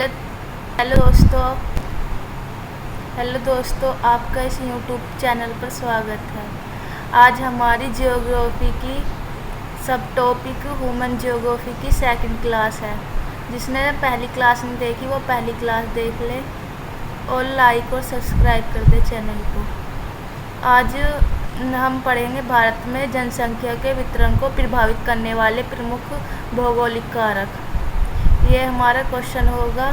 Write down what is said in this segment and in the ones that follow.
Hello दोस्तों hello दोस्तों आपका इस यूट्यूब चैनल पर स्वागत है। आज हमारी जियोग्राफी की सब टॉपिक ह्यूमन जियोग्राफी की सेकंड क्लास है। जिसने पहली क्लास नहीं देखी वो पहली क्लास देख ले और लाइक और सब्सक्राइब कर दे चैनल को। आज हम पढ़ेंगे भारत में जनसंख्या के वितरण को प्रभावित करने वाले प्रमुख भौगोलिक कारक। ये हमारा क्वेश्चन होगा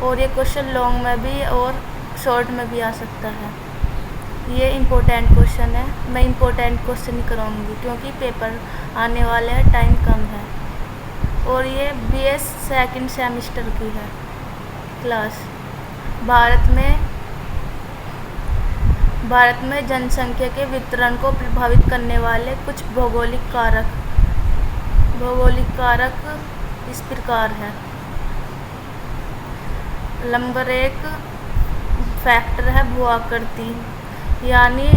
और ये क्वेश्चन लॉन्ग में भी और शॉर्ट में भी आ सकता है। ये इम्पोर्टेंट क्वेश्चन है। मैं इम्पोर्टेंट क्वेश्चन ही कराऊंगी क्योंकि पेपर आने वाले हैं, टाइम कम है और ये BS सेकंड सेमेस्टर की है क्लास। भारत में जनसंख्या के वितरण को प्रभावित करने वाले कुछ भौगोलिक कारक इस प्रकार है। नंबर 1 फैक्टर है भू आकृति, यानी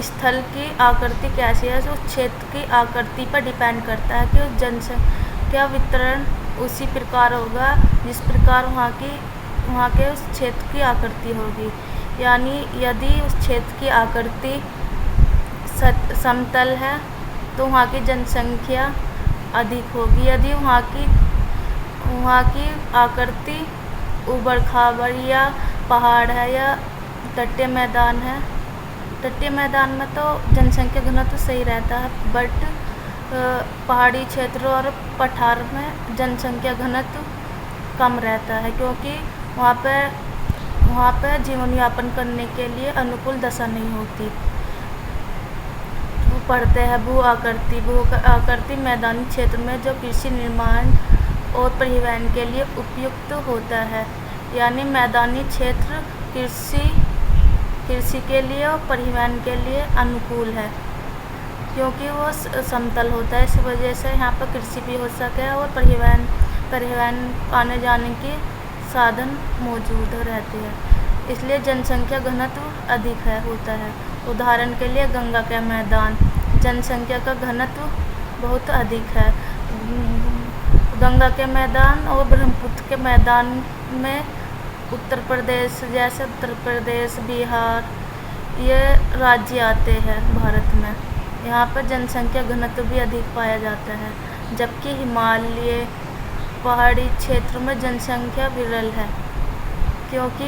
स्थल की आकृति कैसी है, उस क्षेत्र की आकृति पर डिपेंड करता है कि उस जनसंख्या वितरण उसी प्रकार होगा जिस प्रकार वहाँ के उस क्षेत्र की आकृति होगी। यानी यदि उस क्षेत्र की आकृति समतल है तो वहाँ की जनसंख्या अधिक होगी। यदि वहाँ की आकृति ऊबड़ खाबड़ या पहाड़ है या तटीय मैदान है, तटीय मैदान में तो जनसंख्या घनत्व सही रहता है, बट पहाड़ी क्षेत्रों और पठार में जनसंख्या घनत्व कम रहता है क्योंकि वहाँ पे जीवन यापन करने के लिए अनुकूल दशा नहीं होती। पढ़ते हैं भू आकृति मैदानी क्षेत्र में जो कृषि निर्माण और परिवहन के लिए उपयुक्त होता है। यानी मैदानी क्षेत्र कृषि के लिए और परिवहन के लिए अनुकूल है क्योंकि वो समतल होता है। इस वजह से यहाँ पर कृषि भी हो सके और परिवहन आने जाने के साधन मौजूद रहते हैं, इसलिए जनसंख्या घनत्व अधिक होता है। उदाहरण के लिए गंगा का मैदान, जनसंख्या का घनत्व बहुत अधिक है। गंगा के मैदान और ब्रह्मपुत्र के मैदान में उत्तर प्रदेश, बिहार ये राज्य आते हैं भारत में। यहाँ पर जनसंख्या घनत्व भी अधिक पाया जाता है, जबकि हिमालय पहाड़ी क्षेत्र में जनसंख्या विरल है क्योंकि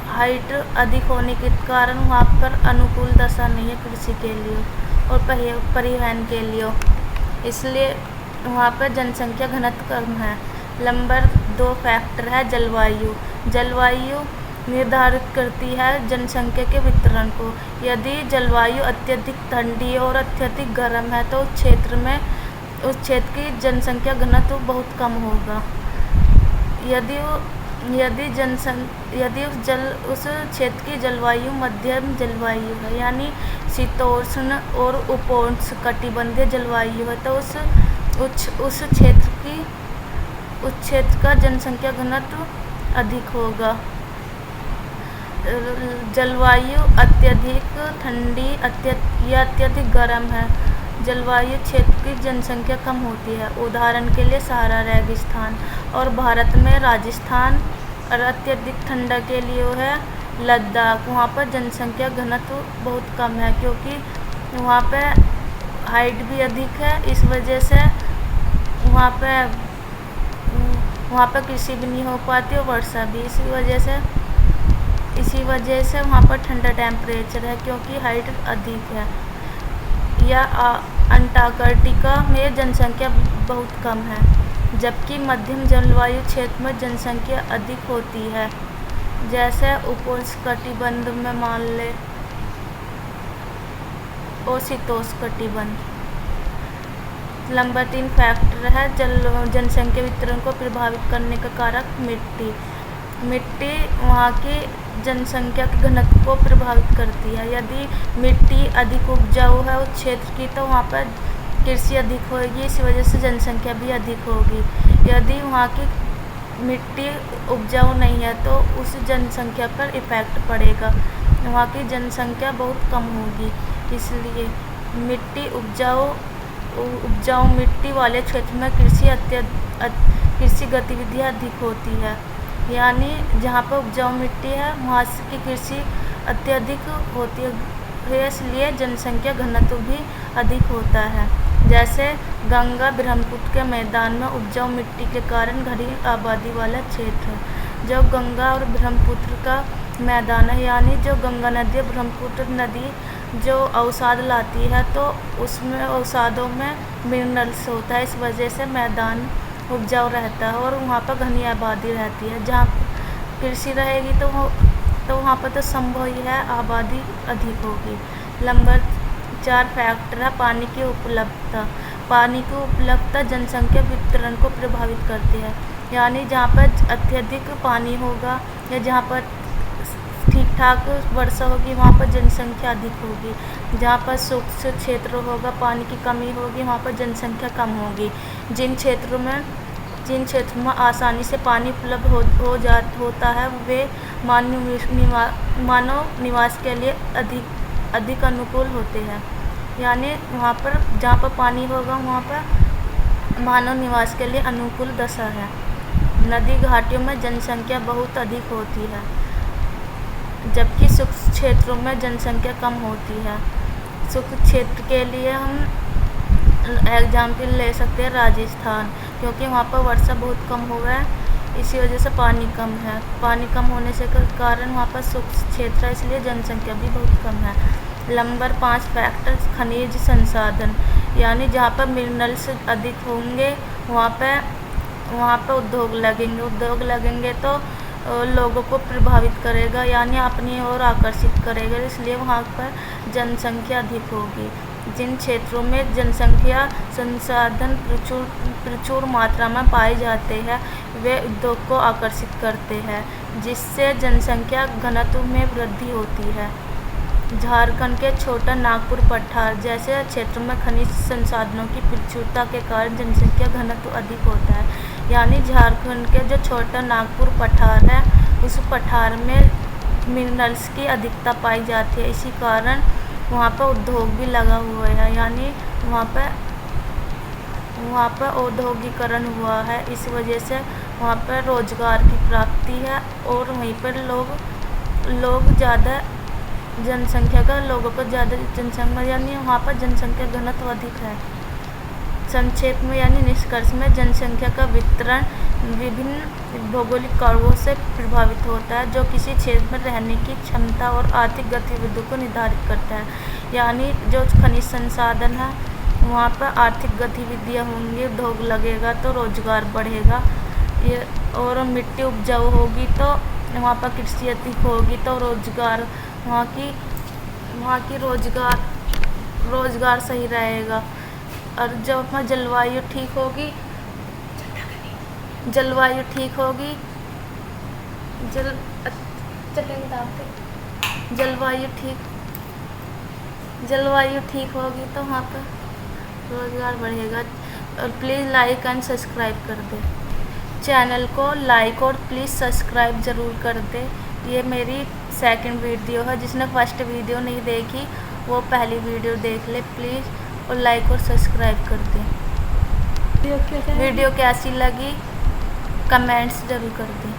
हाइट अधिक होने के कारण वहाँ पर अनुकूल दशा नहीं है कृषि के लिए और परिवहन के लिए, इसलिए वहाँ पर जनसंख्या घनत्व कम है। नंबर 2 फैक्टर है जलवायु निर्धारित करती है जनसंख्या के वितरण को। यदि जलवायु अत्यधिक ठंडी और अत्यधिक गर्म है तो उस क्षेत्र की जनसंख्या घनत्व बहुत कम होगा। यदि उस क्षेत्र की जलवायु मध्यम जलवायु है, यानी शीतोष्ण और उपोष्ण कटिबंधीय जलवायु है, तो उस क्षेत्र का जनसंख्या घनत्व अधिक होगा। जलवायु अत्यधिक ठंडी या अत्यधिक गर्म है, जलवायु क्षेत्र की जनसंख्या कम होती है। उदाहरण के लिए सहारा रेगिस्तान और भारत में राजस्थान, और अत्यधिक ठंडा के लिए है लद्दाख। वहाँ पर जनसंख्या घनत्व बहुत कम है क्योंकि वहाँ पे हाइट भी अधिक है, इस वजह से वहाँ पे कृषि भी नहीं हो पाती और वर्षा भी। इसी वजह से वहाँ पर ठंडा टेम्परेचर है क्योंकि हाइट अधिक है। या अंटार्कटिका में जनसंख्या बहुत कम है, जबकि मध्यम जलवायु क्षेत्र में जनसंख्या अधिक होती है, जैसे उपोष्ण कटिबंध में मान ले और शीतोष्ण कटिबंध। नंबर 3 फैक्टर है जनसंख्या वितरण को प्रभावित करने का कारक मिट्टी वहाँ की जनसंख्या के घनत्व को प्रभावित करती है। यदि मिट्टी अधिक उपजाऊ है उस क्षेत्र की तो वहाँ पर कृषि अधिक होगी, इस वजह से जनसंख्या भी अधिक होगी। यदि वहाँ की मिट्टी उपजाऊ नहीं है तो उस जनसंख्या पर इफेक्ट पड़ेगा, वहाँ की जनसंख्या बहुत कम होगी। इसलिए उपजाऊ मिट्टी वाले क्षेत्र में कृषि गतिविधियाँ अधिक होती है। यानी जहाँ पर उपजाऊ मिट्टी है वहाँ की कृषि अत्यधिक होती है, इसलिए जनसंख्या घनत्व भी अधिक होता है। जैसे गंगा ब्रह्मपुत्र के मैदान में उपजाऊ मिट्टी के कारण घनी आबादी वाला क्षेत्र है। जो गंगा और ब्रह्मपुत्र का मैदान है, यानी जो गंगा नदी और ब्रह्मपुत्र नदी जो अवसाद लाती है तो उसमें अवसादों में मिनरल्स होता है, इस वजह से मैदान उपजाऊ रहता है और वहाँ पर घनी आबादी रहती है। जहाँ कृषि रहेगी तो वहाँ पर तो संभव ही है आबादी अधिक होगी। नंबर 4 फैक्टर है पानी की उपलब्धता। पानी की उपलब्धता जनसंख्या वितरण को प्रभावित करती है। यानी जहाँ पर अत्यधिक पानी होगा या जहाँ पर ठीक ठाक वर्षा होगी वहाँ पर जनसंख्या अधिक होगी। जहाँ पर सूक्ष्म क्षेत्र होगा, पानी की कमी होगी, वहाँ पर जनसंख्या कम होगी। जिन क्षेत्रों में आसानी से पानी उपलब्ध होता है वे मानव निवास के लिए अधिक अनुकूल होते हैं। यानी वहाँ पर जहाँ पर पानी होगा वहाँ पर मानव निवास के लिए अनुकूल दशा है। नदी घाटियों में जनसंख्या बहुत अधिक होती है, जबकि शुष्क क्षेत्रों में जनसंख्या कम होती है। शुष्क क्षेत्र के लिए हम एग्जाम्पल ले सकते हैं राजस्थान, क्योंकि वहाँ पर वर्षा बहुत कम हो गया है, इसी वजह से पानी कम है। पानी कम होने से कारण वहाँ पर शुष्क क्षेत्र है, इसलिए जनसंख्या भी बहुत कम है। नंबर 5 फैक्टर खनिज संसाधन। यानी जहाँ पर मिनरल्स अधिक होंगे वहाँ पर उद्योग लगेंगे तो लोगों को प्रभावित करेगा, यानी अपनी ओर आकर्षित करेगा, इसलिए वहाँ पर जनसंख्या अधिक होगी। जिन क्षेत्रों में जनसंख्या संसाधन प्रचुर मात्रा में पाए जाते हैं वे उद्योग को आकर्षित करते हैं, जिससे जनसंख्या घनत्व में वृद्धि होती है। झारखंड के छोटा नागपुर पठार जैसे क्षेत्रों में खनिज संसाधनों की प्रचुरता के कारण जनसंख्या घनत्व अधिक होता है। यानी झारखंड के जो छोटा नागपुर पठार है उस पठार में मिनरल्स की अधिकता पाई जाती है, इसी कारण वहाँ पर उद्योग भी लगा हुआ है। यानी वहाँ पर औद्योगिकरण हुआ है, इस वजह से वहाँ पर रोजगार की प्राप्ति है और वहीं पर लोग ज़्यादा लोगों को ज़्यादा जनसंख्या, यानी वहाँ पर जनसंख्या घनत्व अधिक है। संक्षेप में यानी निष्कर्ष में जनसंख्या का वितरण विभिन्न भौगोलिक कारकों से प्रभावित होता है, जो किसी क्षेत्र में रहने की क्षमता और आर्थिक गतिविधियों को निर्धारित करता है। यानी जो खनिज संसाधन है वहाँ पर आर्थिक गतिविधियाँ होंगी, उद्योग लगेगा तो रोजगार बढ़ेगा, और मिट्टी उपजाऊ होगी तो वहाँ पर कृषि अधिक होगी तो रोजगार वहाँ की रोजगार सही रहेगा। और जब अपना जलवायु ठीक होगी तो वहाँ पर रोजगार बढ़ेगा। और प्लीज़ लाइक एंड सब्सक्राइब कर दें चैनल को, लाइक और प्लीज़ सब्सक्राइब ज़रूर कर दें। ये मेरी सेकंड वीडियो है, जिसने फर्स्ट वीडियो नहीं देखी वो पहली वीडियो देख ले प्लीज़, और लाइक और सब्सक्राइब कर दें। वीडियो कैसी लगी कमेंट्स ज़रूर कर दें।